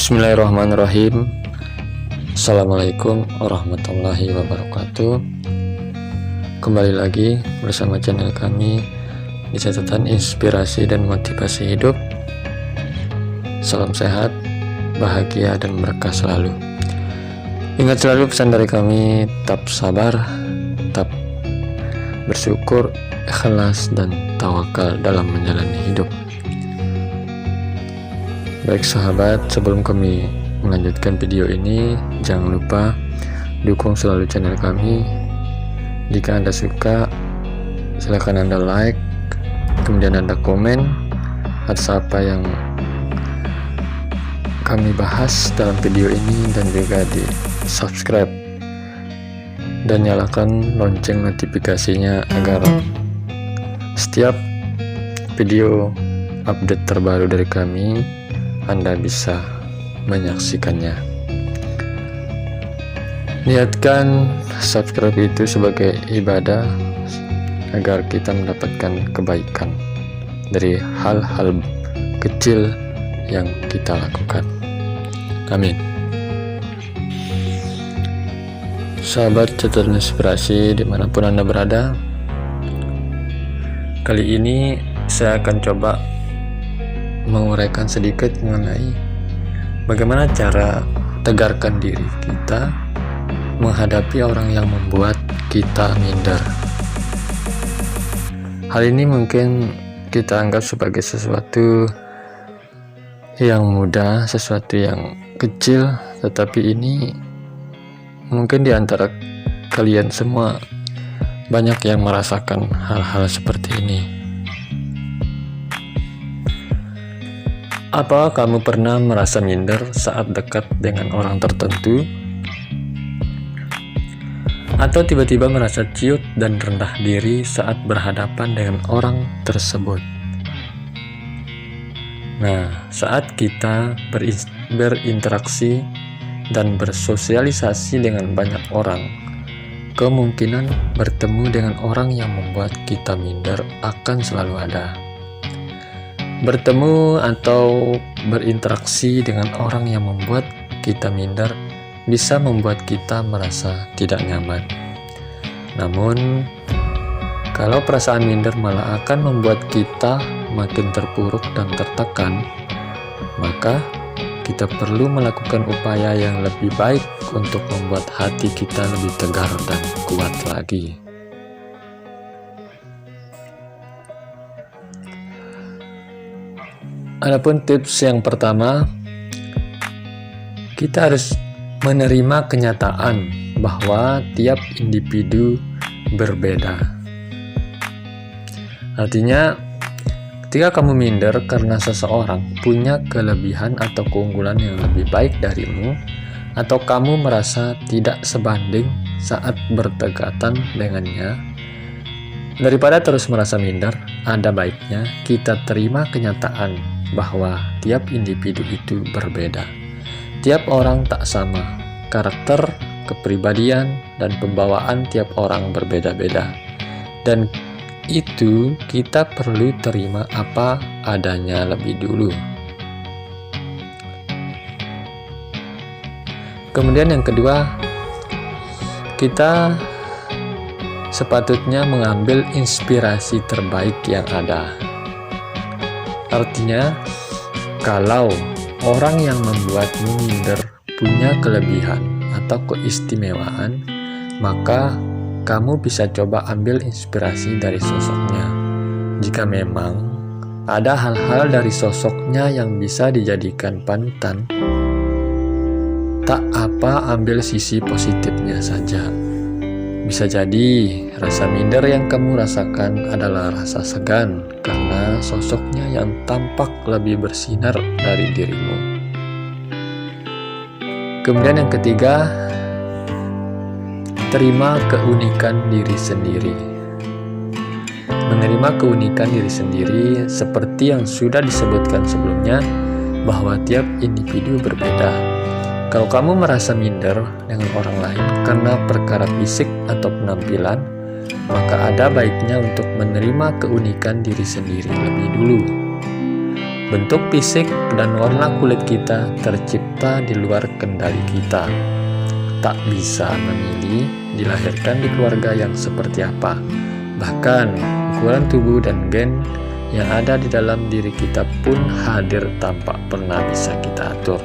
Bismillahirrahmanirrahim. Assalamualaikum warahmatullahi wabarakatuh. Kembali lagi bersama channel kami di catatan inspirasi dan motivasi hidup. Salam sehat, bahagia dan berkah selalu. Ingat selalu pesan dari kami, tetap sabar, tetap bersyukur, ikhlas dan tawakal dalam menjalani hidup. Baik sahabat, sebelum kami melanjutkan video ini, jangan lupa dukung selalu channel kami. Jika Anda suka, silakan Anda like, kemudian Anda komen atas apa yang kami bahas dalam video ini, dan juga di subscribe dan nyalakan lonceng notifikasinya agar setiap video update terbaru dari kami Anda bisa menyaksikannya. Niatkan subscribe itu sebagai ibadah agar kita mendapatkan kebaikan dari hal-hal kecil yang kita lakukan. Amin. Sahabat catatan inspirasi dimanapun Anda berada, kali ini saya akan coba menguraikan sedikit mengenai bagaimana cara tegarkan diri kita menghadapi orang yang membuat kita minder. Hal ini mungkin kita anggap sebagai sesuatu yang mudah, sesuatu yang kecil, tetapi ini mungkin di antara kalian semua banyak yang merasakan hal-hal seperti ini. Apa kamu pernah merasa minder saat dekat dengan orang tertentu? Atau tiba-tiba merasa ciut dan rendah diri saat berhadapan dengan orang tersebut? Nah, saat kita berinteraksi dan bersosialisasi dengan banyak orang, kemungkinan bertemu dengan orang yang membuat kita minder akan selalu ada. Bertemu atau berinteraksi dengan orang yang membuat kita minder bisa membuat kita merasa tidak nyaman. Namun, kalau perasaan minder malah akan membuat kita makin terpuruk dan tertekan, maka kita perlu melakukan upaya yang lebih baik untuk membuat hati kita lebih tegar dan kuat lagi. Adapun tips yang pertama, kita harus menerima kenyataan bahwa tiap individu berbeda. Artinya, ketika kamu minder karena seseorang punya kelebihan atau keunggulan yang lebih baik darimu, atau kamu merasa tidak sebanding saat berdekatan dengannya, daripada terus merasa minder, ada baiknya kita terima kenyataan bahwa tiap individu itu berbeda. Tiap orang tak sama, karakter, kepribadian, dan pembawaan tiap orang berbeda-beda. Dan itu kita perlu terima apa adanya lebih dulu. Kemudian yang kedua, kita sepatutnya mengambil inspirasi terbaik yang ada. Artinya, kalau orang yang membuatmu minder punya kelebihan atau keistimewaan, maka kamu bisa coba ambil inspirasi dari sosoknya. Jika memang ada hal-hal dari sosoknya yang bisa dijadikan panutan, tak apa, ambil sisi positifnya saja. Bisa jadi rasa minder yang kamu rasakan adalah rasa segan karena sosoknya yang tampak lebih bersinar dari dirimu. Kemudian yang ketiga, terima keunikan diri sendiri. Menerima keunikan diri sendiri seperti yang sudah disebutkan sebelumnya, bahwa tiap individu berbeda. Kalau kamu merasa minder dengan orang lain karena perkara fisik atau penampilan, maka ada baiknya untuk menerima keunikan diri sendiri lebih dulu. Bentuk fisik dan warna kulit kita tercipta ternyata di luar kendali kita. Tak bisa memilih dilahirkan di keluarga yang seperti apa. Bahkan ukuran tubuh dan gen yang ada di dalam diri kita pun hadir tanpa pernah bisa kita atur.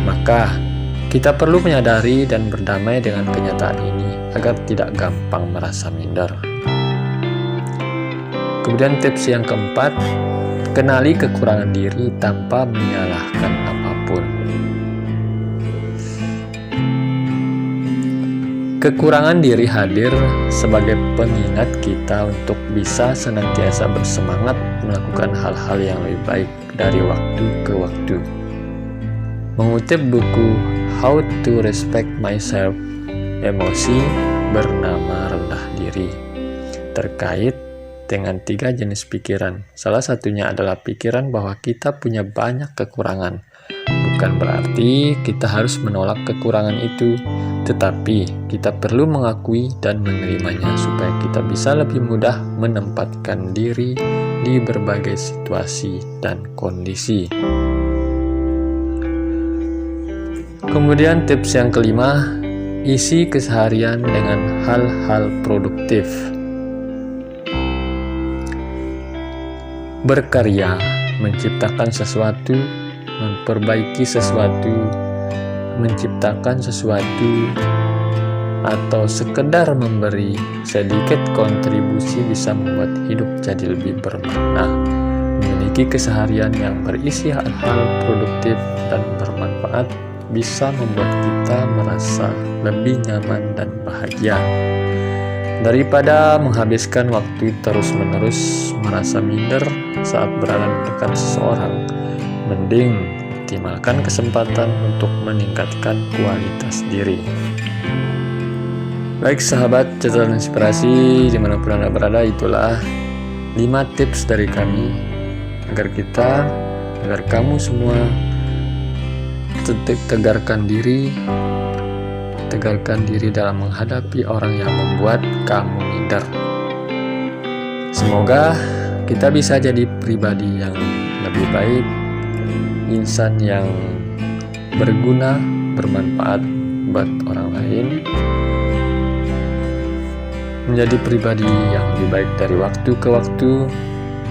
Maka kita perlu menyadari dan berdamai dengan kenyataan ini agar tidak gampang merasa minder. Kemudian tips yang keempat, kenali kekurangan diri tanpa menyalahkan apapun. Kekurangan diri hadir sebagai pengingat kita untuk bisa senantiasa bersemangat melakukan hal-hal yang lebih baik dari waktu ke waktu. Mengutip buku How to Respect Myself, emosi bernama rendah diri, terkait dengan 3 jenis pikiran. Salah satunya adalah pikiran bahwa kita punya banyak kekurangan. Bukan berarti kita harus menolak kekurangan itu, tetapi kita perlu mengakui dan menerimanya supaya kita bisa lebih mudah menempatkan diri di berbagai situasi dan kondisi. Kemudian tips yang kelima, isi keseharian dengan hal-hal produktif. Berkarya, menciptakan sesuatu, memperbaiki sesuatu, menciptakan sesuatu, atau sekedar memberi sedikit kontribusi bisa membuat hidup jadi lebih bermakna. Memiliki keseharian yang berisi hal-hal produktif dan bermanfaat bisa membuat kita merasa lebih nyaman dan bahagia. Daripada menghabiskan waktu terus-menerus merasa minder saat berada di dekat seseorang, mending optimalkan kesempatan untuk meningkatkan kualitas diri. Baik sahabat catatan inspirasi, dimanapun Anda berada, itulah 5 tips dari kami agar kamu semua tegarkan diri dalam menghadapi orang yang membuat kamu minder. Semoga kita bisa jadi pribadi yang lebih baik, insan yang berguna, bermanfaat buat orang lain, menjadi pribadi yang lebih baik dari waktu ke waktu.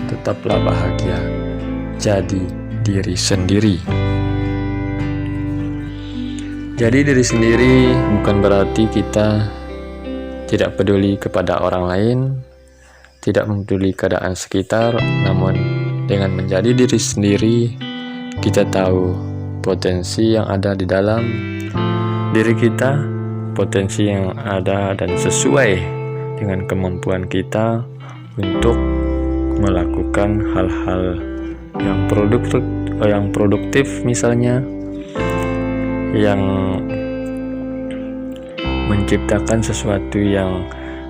Tetaplah bahagia, jadi diri sendiri. Jadi diri sendiri bukan berarti kita tidak peduli kepada orang lain, tidak peduli keadaan sekitar, namun dengan menjadi diri sendiri, kita tahu potensi yang ada di dalam diri kita, potensi yang ada dan sesuai dengan kemampuan kita untuk melakukan hal-hal yang produktif misalnya, yang menciptakan sesuatu yang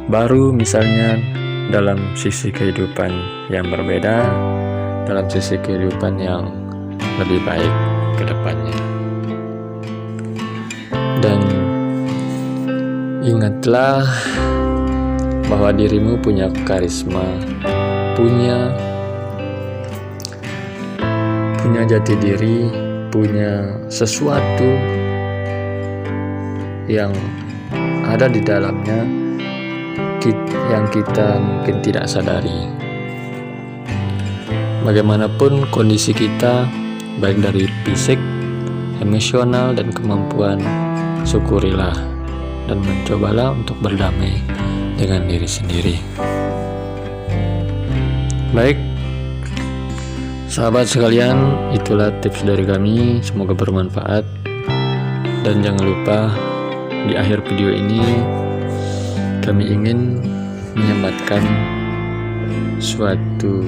baru misalnya dalam sisi kehidupan yang berbeda, dalam sisi kehidupan yang lebih baik ke depannya. Dan ingatlah bahwa dirimu punya karisma, punya jati diri, punya sesuatu yang ada di dalamnya yang kita mungkin tidak sadari. Bagaimanapun kondisi kita, baik dari fisik, emosional, dan kemampuan, syukurilah dan mencobalah untuk berdamai dengan diri sendiri. Baik, sahabat sekalian, itulah tips dari kami, semoga bermanfaat. Dan jangan lupa, di akhir video ini kami ingin menyematkan suatu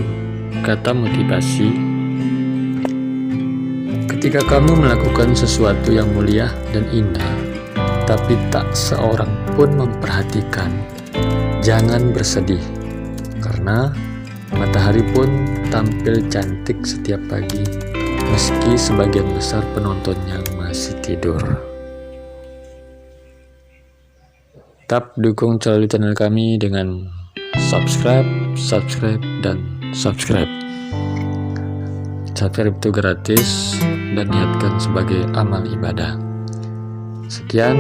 kata motivasi. Ketika kamu melakukan sesuatu yang mulia dan indah, tapi tak seorang pun memperhatikan, jangan bersedih, karena matahari pun tampil cantik setiap pagi, meski sebagian besar penontonnya masih tidur. Tetap dukung selalu channel kami dengan subscribe, dan subscribe. Subscribe itu gratis, dan niatkan sebagai amal ibadah. Sekian.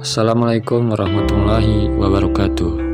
Assalamualaikum warahmatullahi wabarakatuh.